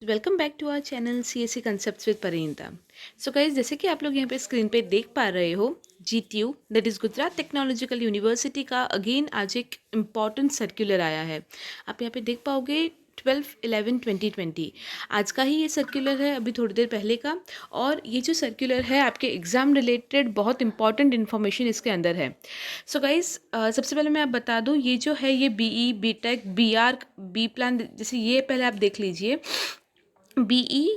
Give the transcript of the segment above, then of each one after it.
Welcome back to our channel CSE concepts with Parineeta. So guys, जैसे कि आप लोग यहाँ पे स्क्रीन पे देख पा रहे हो, GTU that is Gujarat technological university का अगेन आज एक इम्पॉर्टेंट सर्कुलर आया है। आप यहाँ पे देख पाओगे 12/11/2020 आज का ही ये सर्कुलर है, अभी थोड़ी देर पहले का। और ये जो सर्कुलर है आपके एग्ज़ाम रिलेटेड बहुत इंपॉर्टेंट इन्फॉर्मेशन इसके अंदर है। सो गाइज, सबसे पहले मैं आप बता दूँ, ये जो है ये BE BTech BR B plan, जैसे ये पहले आप देख लीजिए। BE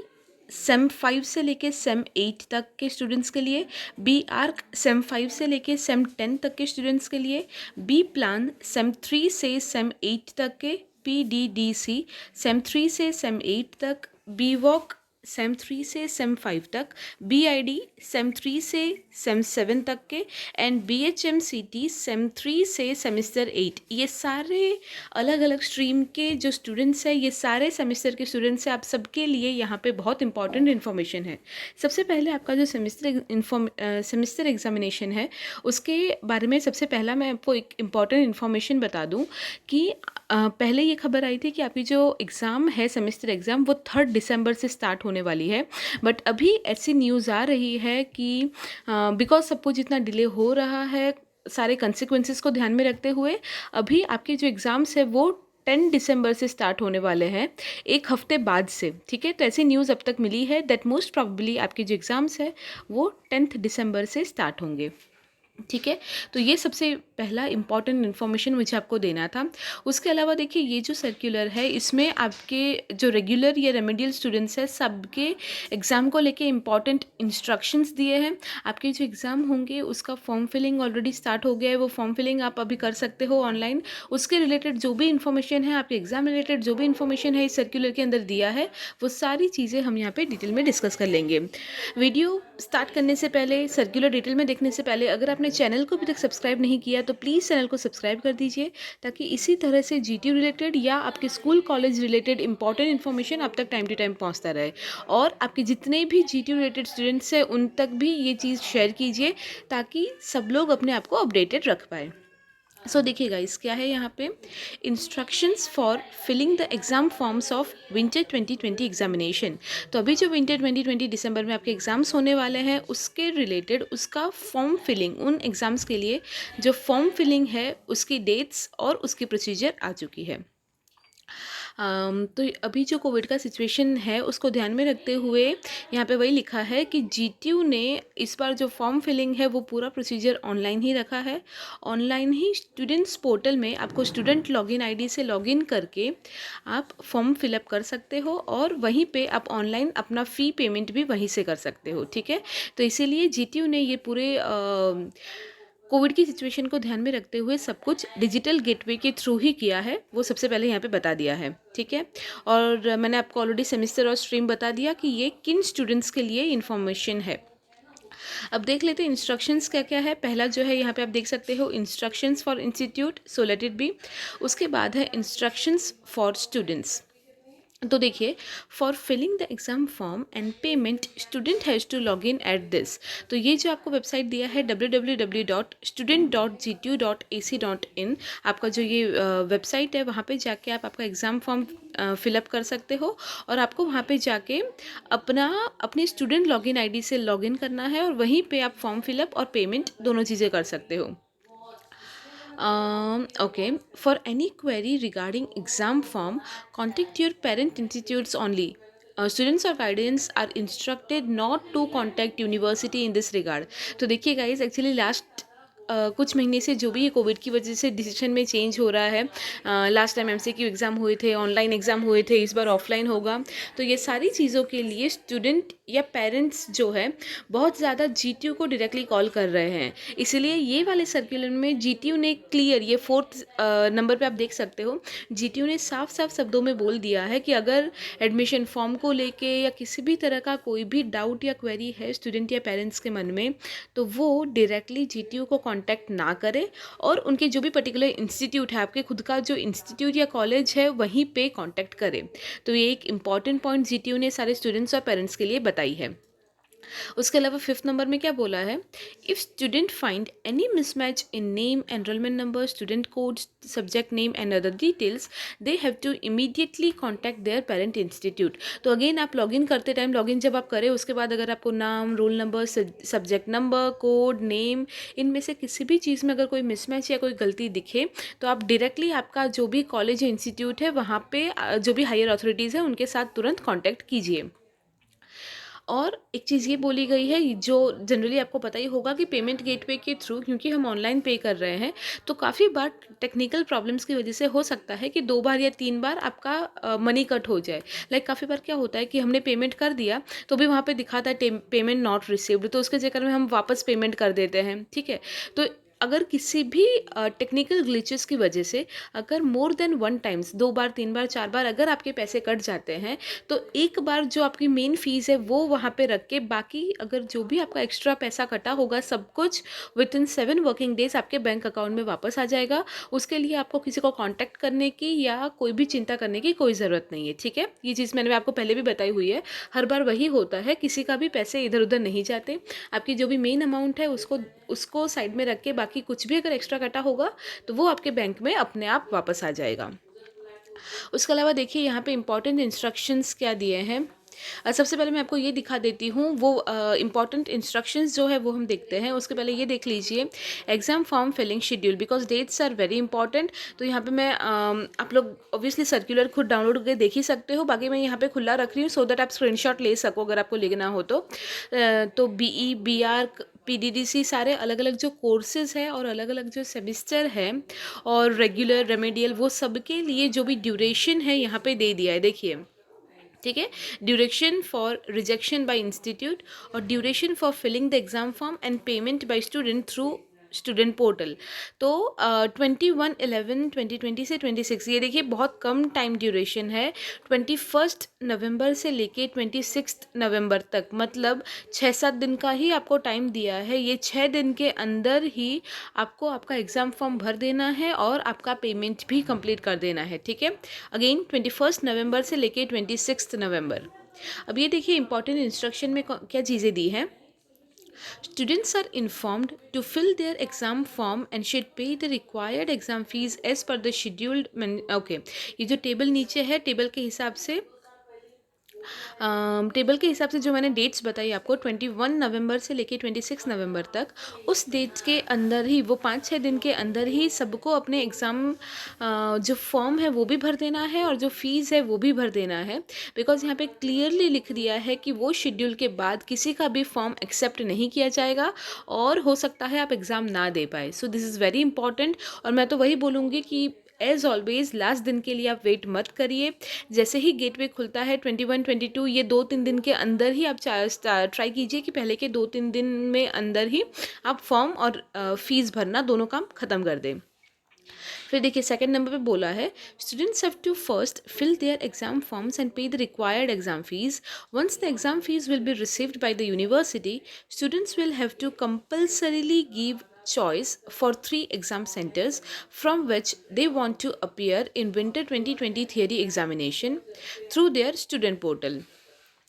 सेम 5 से लेके सेम 8 तक के स्टूडेंट्स के लिए, बी आर्क सेम 5 से लेके सेम 10 तक के स्टूडेंट्स के लिए, बी प्लान सेम 3 से सेम 8 तक के, PDDC सेम 3 से सेम 8 तक, बी वॉक सेम 3 से सेम 5 तक, BID सेम 3 से सेम 7 तक के, एंड BHMCT सेम 3 से सेमिस्टर 8। ये सारे अलग अलग स्ट्रीम के जो स्टूडेंट्स हैं, ये सारे सेमेस्टर के स्टूडेंट्स हैं, आप सबके लिए यहाँ पे बहुत इंपॉर्टेंट इन्फॉर्मेशन है। सबसे पहले आपका जो सेमेस्टर एग्जामिनेशन है उसके बारे में सबसे पहला मैं आपको एक इम्पॉर्टेंट इन्फॉर्मेशन बता दूँ कि पहले ये खबर आई थी कि आपकी जो एग्ज़ाम है, सेमेस्टर एग्ज़ाम, वो 3 दिसंबर से स्टार्ट होने वाली है। बट अभी ऐसी न्यूज़ आ रही है कि बिकॉज सब कुछ इतना डिले हो रहा है, सारे कंसिक्वेंसेस को ध्यान में रखते हुए अभी आपके जो एग्ज़ाम्स है वो 10 दिसंबर से स्टार्ट होने वाले हैं, एक हफ्ते बाद से। ठीक है, तो ऐसी न्यूज़ अब तक मिली है दैट मोस्ट प्रॉबेबली आपके जो एग्ज़ाम्स है वो 10 दिसंबर से स्टार्ट होंगे। ठीक है, तो ये सबसे पहला इम्पॉर्टेंट इन्फॉर्मेशन मुझे आपको देना था। उसके अलावा देखिए, ये जो सर्कुलर है इसमें आपके जो रेगुलर या रेमेडियल स्टूडेंट्स हैं सबके एग्ज़ाम को लेके इम्पॉर्टेंट इंस्ट्रक्शंस दिए हैं। आपके जो एग्ज़ाम होंगे उसका फॉर्म फिलिंग ऑलरेडी स्टार्ट हो गया है, वो फॉर्म फिलिंग आप अभी कर सकते हो ऑनलाइन। उसके रिलेटेड जो भी इन्फॉर्मेशन है, आपके एग्ज़ाम रिलेटेड जो भी इन्फॉर्मेशन है इस सर्कुलर के अंदर दिया है, वो सारी चीज़ें हम यहाँ पे डिटेल में डिस्कस कर लेंगे। वीडियो स्टार्ट करने से पहले, सर्कुलर डिटेल में देखने से पहले, अगर आपने चैनल को अभी तक सब्सक्राइब नहीं किया तो प्लीज़ चैनल को सब्सक्राइब कर दीजिए, ताकि इसी तरह से GTU रिलेटेड या आपके school college related important information आप तक टाइम टू टाइम पहुंचता रहे। और आपके जितने भी GTU रिलेटेड स्टूडेंट्स हैं उन तक भी ये चीज़ शेयर कीजिए, ताकि सब लोग अपने आप को अपडेटेड रख पाए। सो देखिए गाइस, क्या है यहाँ पे, instructions for filling the exam forms of winter 2020 examination. तो अभी जो विंटर 2020 दिसंबर में आपके एग्ज़ाम्स होने वाले हैं उसके रिलेटेड उसका फॉर्म फिलिंग, उन एग्ज़ाम्स के लिए जो फॉर्म फिलिंग है उसकी डेट्स और उसकी प्रोसीजर आ चुकी है। तो अभी जो कोविड का सिचुएशन है उसको ध्यान में रखते हुए यहाँ पे वही लिखा है कि GTU ने इस बार जो फॉर्म फिलिंग है वो पूरा प्रोसीजर ऑनलाइन ही रखा है। ऑनलाइन ही स्टूडेंट्स पोर्टल में आपको स्टूडेंट लॉगिन आईडी से लॉगिन करके आप फॉर्म फिलअप कर सकते हो, और वहीं पे आप ऑनलाइन अपना फ़ी पेमेंट भी वहीं से कर सकते हो। ठीक है, तो इसीलिए GTU ने ये पूरे कोविड की सिचुएशन को ध्यान में रखते हुए सब कुछ डिजिटल गेटवे के थ्रू ही किया है, वो सबसे पहले यहाँ पे बता दिया है। ठीक है, और मैंने आपको ऑलरेडी सेमेस्टर और स्ट्रीम बता दिया कि ये किन स्टूडेंट्स के लिए इन्फॉर्मेशन है। अब देख लेते हैं इंस्ट्रक्शंस क्या क्या है। पहला जो है यहाँ पे आप देख सकते हो, instructions for institute, so let it be. उसके बाद है इंस्ट्रक्शंस फॉर स्टूडेंट्स। तो देखिए, for filling the exam form and payment student has to log in at this. तो ये जो आपको वेबसाइट दिया है www.student.gtu.ac.in, आपका जो ये वेबसाइट है वहाँ पे जाके आप आपका एग्ज़ाम फॉर्म फिलअप कर सकते हो, और आपको वहाँ पे जाके अपनी स्टूडेंट लॉगिन आईडी से लॉगिन करना है, और वहीं पे आप फॉर्म फिलअप और पेमेंट दोनों चीज़ें कर सकते हो। Okay. For any query regarding exam form, contact your parent institutes only. Students or guardians are instructed not to contact university in this regard. तो देखिए गाइज, एक्चुअली लास्ट कुछ महीने से जो भी ये कोविड की वजह से डिसीजन में चेंज हो रहा है, लास्ट टाइम MCQ एग्ज़ाम हुए थे, ऑनलाइन एग्ज़ाम हुए थे, इस बार ऑफलाइन होगा। तो ये सारी चीज़ों के लिए स्टूडेंट या पेरेंट्स जो है बहुत ज़्यादा GTU को डायरेक्टली कॉल कर रहे हैं। इसलिए ये वाले सर्कुलर में GTU ने क्लियर, ये 4th नंबर पे आप देख सकते हो, GTU ने साफ साफ शब्दों में बोल दिया है कि अगर एडमिशन फॉर्म को लेके या किसी भी तरह का कोई भी डाउट या क्वेरी है स्टूडेंट या पेरेंट्स के मन में, तो वो डायरेक्टली GTU को कांटेक्ट ना करे, और उनके जो भी पर्टिकुलर इंस्टीट्यूट है, आपके खुद का जो इंस्टीट्यूट या कॉलेज है, वहीं पे कांटेक्ट करें। तो ये एक इम्पॉर्टेंट पॉइंट GTU ने सारे स्टूडेंट्स और पेरेंट्स के लिए बताई है। उसके अलावा फिफ्थ नंबर में क्या बोला है, if student find any mismatch in name, enrolment number, student code, subject name and other details, they have to immediately contact their parent institute. तो अगेन आप लॉगिन करते टाइम, लॉगिन जब आप करें उसके बाद अगर आपको नाम, roll number, subject number, code, name, इनमें से किसी भी चीज़ में अगर कोई मिसमैच या कोई गलती दिखे तो आप डायरेक्टली आपका जो भी कॉलेज या इंस्टीट्यूट है वहाँ पे जो भी हायर अथॉरिटीज़ है उनके साथ तुरंत कॉन्टैक्ट कीजिए। और एक चीज़ ये बोली गई है जो जनरली आपको पता ही होगा कि पेमेंट गेटवे के थ्रू, क्योंकि हम ऑनलाइन पे कर रहे हैं, तो काफ़ी बार टेक्निकल प्रॉब्लम्स की वजह से हो सकता है कि 2 बार या 3 बार आपका मनी कट हो जाए। लाइक काफ़ी बार क्या होता है कि हमने पेमेंट कर दिया तो भी वहाँ पे दिखाता है पेमेंट नॉट रिसीव्ड, तो उसके चक्कर में हम वापस पेमेंट कर देते हैं, ठीक है। तो अगर किसी भी टेक्निकल ग्लिचेस की वजह से अगर मोर देन 1 टाइम्स, 2 बार, 3 बार, 4 बार अगर आपके पैसे कट जाते हैं, तो एक बार जो आपकी मेन फ़ीस है वो वहाँ पे रख के बाकी अगर जो भी आपका एक्स्ट्रा पैसा कटा होगा सब कुछ विथिन 7 वर्किंग डेज़ आपके बैंक अकाउंट में वापस आ जाएगा। उसके लिए आपको किसी को कॉन्टैक्ट करने की या कोई भी चिंता करने की कोई ज़रूरत नहीं है, ठीक है। ये चीज़ मैंने आपको पहले भी बताई हुई है, हर बार वही होता है, किसी का भी पैसे इधर उधर नहीं जाते। आपकी जो भी मेन अमाउंट है उसको उसको साइड में रख के बाकी कुछ भी अगर एक्स्ट्रा कटा होगा तो वो आपके बैंक में अपने आप वापस आ जाएगा। उसके अलावा देखिए यहाँ पे इम्पॉर्टेंट इंस्ट्रक्शंस क्या दिए हैं। सबसे पहले मैं आपको ये दिखा देती हूँ, वो इम्पॉर्टेंट इंस्ट्रक्शंस जो है वो हम देखते हैं। उसके पहले ये देख लीजिए, exam form filling schedule, because dates are very important. तो यहाँ पे मैं आप लोग ऑब्वियसली सर्कुलर खुद डाउनलोड करके देख ही सकते हो, बाकी मैं यहाँ पे खुला रख रही हूँ सो दैट आप स्क्रीनशॉट ले सको अगर आपको लेना हो तो BE BR PDDC सारे अलग अलग जो कोर्सेज़ है और अलग अलग जो सेमिस्टर है और रेगुलर रेमेडियल, वो सब के लिए जो भी ड्यूरेशन है यहाँ पे दे दिया है, देखिए, ठीक है। Duration for rejection by institute और duration for filling the exam form and payment by student through student portal. तो 21/11/2020 से 26, ये देखिए बहुत कम टाइम ड्यूरेशन है। 21 नवंबर से लेके 26 नवंबर तक, मतलब 6-7 दिन का ही आपको टाइम दिया है। ये 6 दिन के अंदर ही आपको आपका एग्ज़ाम फॉर्म भर देना है और आपका पेमेंट भी कंप्लीट कर देना है, ठीक है। अगेन 21 नवंबर से लेके 26 नवंबर। अब ये देखिए इंपॉर्टेंट इंस्ट्रक्शन में क्या चीज़ें दी हैं। Students are informed to fill their exam form and should pay the required exam fees as per the scheduled okay, ये जो टेबल नीचे है, टेबल के हिसाब से जो मैंने डेट्स बताई आपको 21 नवंबर से लेके 26 नवंबर तक, उस डेट्स के अंदर ही, वो 5-6 दिन के अंदर ही सबको अपने एग्ज़ाम जो फॉर्म है वो भी भर देना है और जो फ़ीस है वो भी भर देना है। बिकॉज़ यहाँ पे क्लियरली लिख दिया है कि वो शेड्यूल के बाद किसी का भी फॉर्म एक्सेप्ट नहीं किया जाएगा और हो सकता है आप एग्ज़ाम ना दे पाए। So this is very important. और मैं तो वही बोलूँगी कि एज़ ऑलवेज़ लास्ट दिन के लिए आप वेट मत करिए। जैसे ही गेटवे खुलता है 21-22, ये 2-3 दिन के अंदर ही आप ट्राई कीजिए कि पहले के 2-3 दिन में अंदर ही आप फॉर्म और फ़ीस भरना दोनों काम ख़त्म कर दें। फिर देखिए सेकंड नंबर पे बोला है, students have to first fill their exam forms and pay the required exam fees. Once the exam fees will be received by the university, students will have to compulsorily give choice for 3 exam centers from which they want to appear in winter 2020 theory examination through their student portal.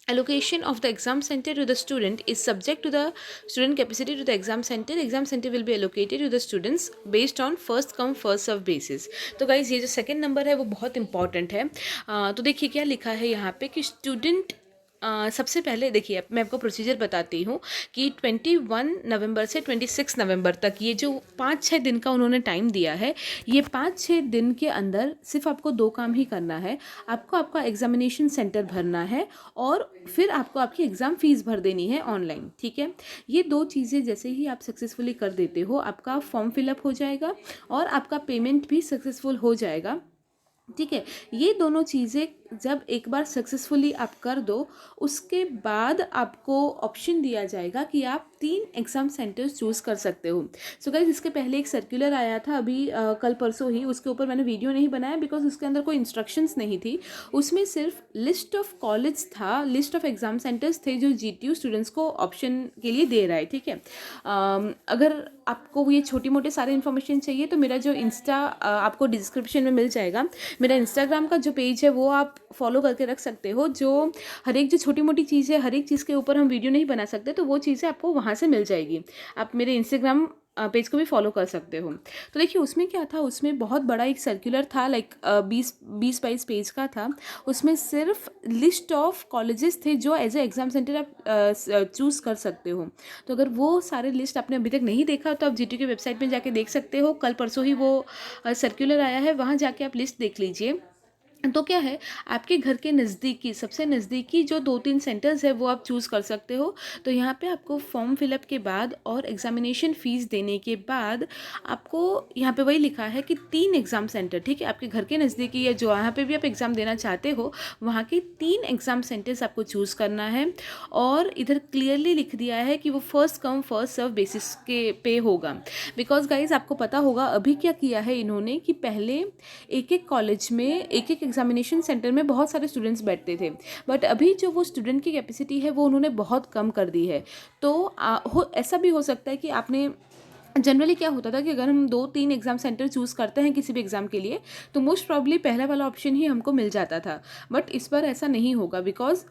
Allocation of the exam center to the student is subject to the student capacity to the exam center. Exam center will be allocated to the students based on first come first serve basis. तो guys ये जो second number है वो बहुत important है। तो देखिए क्या लिखा है यहाँ पे कि स्टूडेंट सबसे पहले देखिए मैं आपको प्रोसीजर बताती हूँ कि 21 नवंबर से 26 नवंबर तक ये जो 5-6 दिन का उन्होंने टाइम दिया है, ये 5-6 दिन के अंदर सिर्फ आपको 2 काम ही करना है। आपको आपका एग्जामिनेशन सेंटर भरना है और फिर आपको आपकी एग्ज़ाम फ़ीस भर देनी है ऑनलाइन, ठीक है। ये 2 चीज़ें जैसे ही आप सक्सेसफुली कर देते हो, आपका फॉर्म फिलअप हो जाएगा और आपका पेमेंट भी सक्सेसफुल हो जाएगा, ठीक है। ये दोनों चीज़ें जब एक बार सक्सेसफुली आप कर दो, उसके बाद आपको ऑप्शन दिया जाएगा कि आप 3 एग्ज़ाम सेंटर्स चूज़ कर सकते हो। सो गाइस इसके पहले एक सर्कुलर आया था अभी कल परसों ही, उसके ऊपर मैंने वीडियो नहीं बनाया बिकॉज उसके अंदर कोई इंस्ट्रक्शंस नहीं थी। उसमें सिर्फ लिस्ट ऑफ कॉलेज था, लिस्ट ऑफ एग्ज़ाम सेंटर्स थे जो GTU स्टूडेंट्स को ऑप्शन के लिए दे रहा है, ठीक है। अगर आपको ये छोटी मोटे सारे इन्फॉर्मेशन चाहिए तो मेरा जो इंस्टा आपको डिस्क्रिप्शन में मिल जाएगा। मेरा इंस्टाग्राम का जो पेज है वो आप फॉलो करके रख सकते हो, जो हर एक जो छोटी मोटी चीज़ है, हर एक चीज़ के ऊपर हम वीडियो नहीं बना सकते, तो वो चीज़ें आपको वहाँ से मिल जाएगी। आप मेरे इंस्टाग्राम पेज को भी फॉलो कर सकते हो। तो देखिए उसमें क्या था, उसमें बहुत बड़ा एक सर्कुलर था, लाइक 20-22 पेज का था। उसमें सिर्फ लिस्ट ऑफ कॉलेजेस थे जो एज ए एग्ज़ाम सेंटर आप चूज़ कर सकते हो। तो अगर वो सारे लिस्ट आपने अभी तक नहीं देखा तो आप जीटी की वेबसाइट में जाके देख सकते हो। कल परसों ही वो सर्कुलर आया है, वहाँ जाके आप लिस्ट देख लीजिए। तो क्या है, आपके घर के नज़दीकी, सबसे नज़दीकी जो 2-3 सेंटर्स है वो आप चूज़ कर सकते हो। तो यहाँ पे आपको फॉर्म फिलअप के बाद और एग्ज़ामिनेशन फ़ीस देने के बाद आपको यहाँ पे वही लिखा है कि 3 एग्ज़ाम सेंटर, ठीक है, आपके घर के नज़दीकी या जो यहाँ पे भी आप एग्ज़ाम देना चाहते हो वहाँ के 3 एग्ज़ाम सेंटर्स आपको चूज़ करना है। और इधर क्लियरली लिख दिया है कि वो first come first serve basis के पे होगा। बिकॉज गाइज आपको पता होगा अभी क्या किया है इन्होंने, कि पहले एक एक कॉलेज में एक एक एग्जामिनेशन सेंटर में बहुत सारे स्टूडेंट्स बैठते थे, बट अभी जो वो स्टूडेंट की कैपेसिटी है वो उन्होंने बहुत कम कर दी है। तो ऐसा भी हो सकता है कि आपने जनरली क्या होता था कि अगर हम 2-3 एग्ज़ाम सेंटर चूज़ करते हैं किसी भी एग्ज़ाम के लिए, तो मोस्ट प्रॉब्ली पहला वाला ऑप्शन ही हमको मिल जाता था। बट इस बार ऐसा नहीं होगा, बिकॉज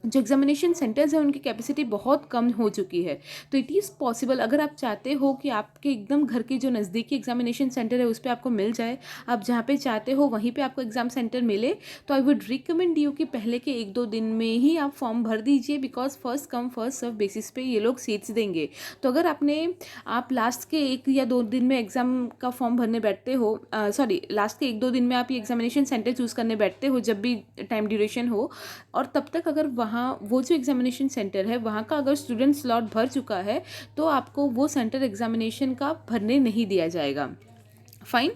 जो एग्जामिनेशन सेंटर्स हैं उनकी कैपेसिटी बहुत कम हो चुकी है। तो इट इज़ पॉसिबल, अगर आप चाहते हो कि आपके एकदम घर के जो नज़दीकी एग्जामिनेशन सेंटर है उस पर आपको मिल जाए, आप जहाँ पे चाहते हो वहीं पे आपको एग्ज़ाम सेंटर मिले, तो आई वुड रिकमेंड यू कि पहले के 1-2 दिन में ही आप फॉर्म भर दीजिए, because first come first serve basis पे ये लोग सीट्स देंगे। तो अगर आप लास्ट के 1 या 2 दिन में एग्ज़ाम का फॉर्म भरने बैठते हो, सॉरी लास्ट के 1-2 दिन में आप ये एग्जामिनेशन सेंटर चूज़ करने बैठते हो जब भी टाइम ड्यूरेशन हो, और तब तक अगर वहाँ वो जो एग्जामिनेशन सेंटर है वहाँ का अगर स्टूडेंट स्लॉट भर चुका है, तो आपको वो सेंटर एग्जामिनेशन का भरने नहीं दिया जाएगा। फाइन।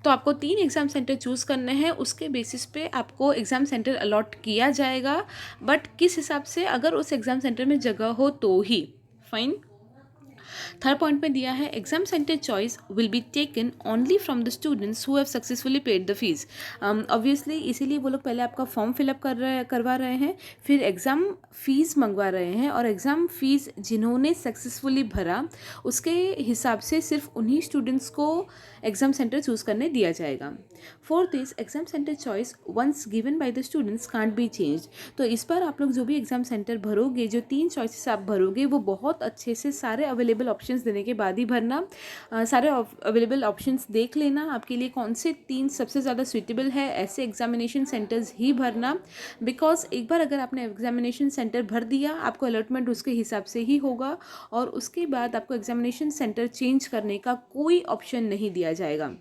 तो आपको 3 एग्ज़ाम सेंटर चूज़ करने हैं, उसके बेसिस पे आपको एग्ज़ाम सेंटर अलॉट किया जाएगा, बट किस हिसाब से, अगर उस एग्ज़ाम सेंटर में जगह हो तो ही। फाइन। थर्ड पॉइंट में दिया है exam centre choice will be taken only from the students who have successfully paid the fees. Obviously इसीलिए वो लोग पहले आपका फॉर्म फिलअप करवा रहे हैं, फिर एग्ज़ाम फ़ीस मंगवा रहे हैं, और एग्ज़ाम फ़ीस जिन्होंने सक्सेसफुली भरा उसके हिसाब से सिर्फ उन्हीं स्टूडेंट्स को एग्ज़ाम सेंटर चूज़ करने दिया जाएगा। Fourth is exam centre choice once given by the students can't be change. तो इस बार आप लोग जो भी एग्ज़ाम सेंटर भरोगे, जो 3 चॉइसेस आप भरोगे, वो बहुत अच्छे से सारे अवेलेबल ऑप्शंस देने के बाद ही भरना। सारे अवेलेबल ऑप्शंस देख लेना आपके लिए कौन से 3 सबसे ज़्यादा सूटेबल है, ऐसे एग्जामिनेशन सेंटर्स ही भरना। बिकॉज एक बार अगर आपने एग्जामिनेशन सेंटर भर दिया, आपको अलॉटमेंट उसके हिसाब से ही होगा, और उसके बाद आपको एग्जामिनेशन सेंटर चेंज करने का कोई ऑप्शन नहीं दिया जाएगा।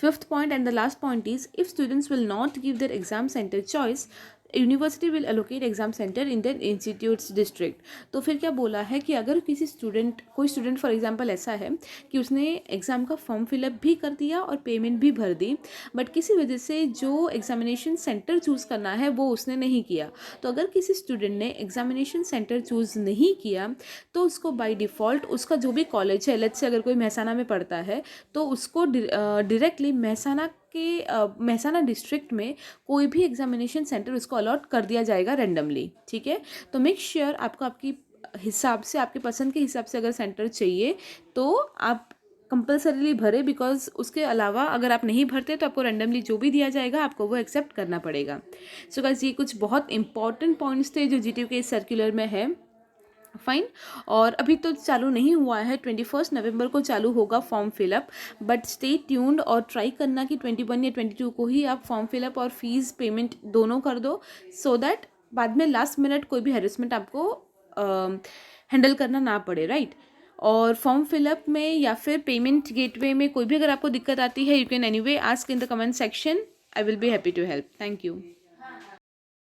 Fifth point and the last point is if students will not give their exam center choice, university will allocate exam centre in that institutes district. तो फिर क्या बोला है कि अगर कोई स्टूडेंट फॉर एग्जांपल ऐसा है कि उसने एग्ज़ाम का फॉर्म फिलअप भी कर दिया और पेमेंट भी भर दी, बट किसी वजह से जो एग्जामिनेशन सेंटर चूज़ करना है वो उसने नहीं किया, तो अगर किसी स्टूडेंट ने एग्जामिनेशन सेंटर चूज़ नहीं किया, तो उसको बाय डिफ़ॉल्ट उसका जो भी कॉलेज है, लेट्स से अगर कोई महसाना में पढ़ता है, तो उसको डायरेक्टली महसाना डिस्ट्रिक्ट में कोई भी एग्जामिनेशन सेंटर उसको अलॉट कर दिया जाएगा रैंडमली। ठीक है, तो मेक श्योर आपको आपकी हिसाब से, आपकी पसंद के हिसाब से अगर सेंटर चाहिए तो आप कंपल्सरीली भरे, बिकॉज उसके अलावा अगर आप नहीं भरते तो आपको रैंडमली जो भी दिया जाएगा आपको वो एक्सेप्ट करना पड़ेगा। सो गाइस, ये कुछ बहुत इंपॉर्टेंट पॉइंट्स थे जो जीटीयू के सर्कुलर में है। फाइन। और अभी तो चालू नहीं हुआ है, 21 नवंबर को चालू होगा form fill up, but stay tuned और ट्राई करना कि 21 या 22 को ही आप फॉर्म फिलअप और फीस पेमेंट दोनों कर दो, सो दैट बाद में लास्ट मिनट कोई भी हैरेसमेंट आपको हैंडल करना ना पड़े, राइट। और फॉर्म फिलअप में या फिर पेमेंट गेटवे में कोई भी अगर आपको दिक्कत आती है, you can anyway ask in the comment section, I will be happy to help. Thank you.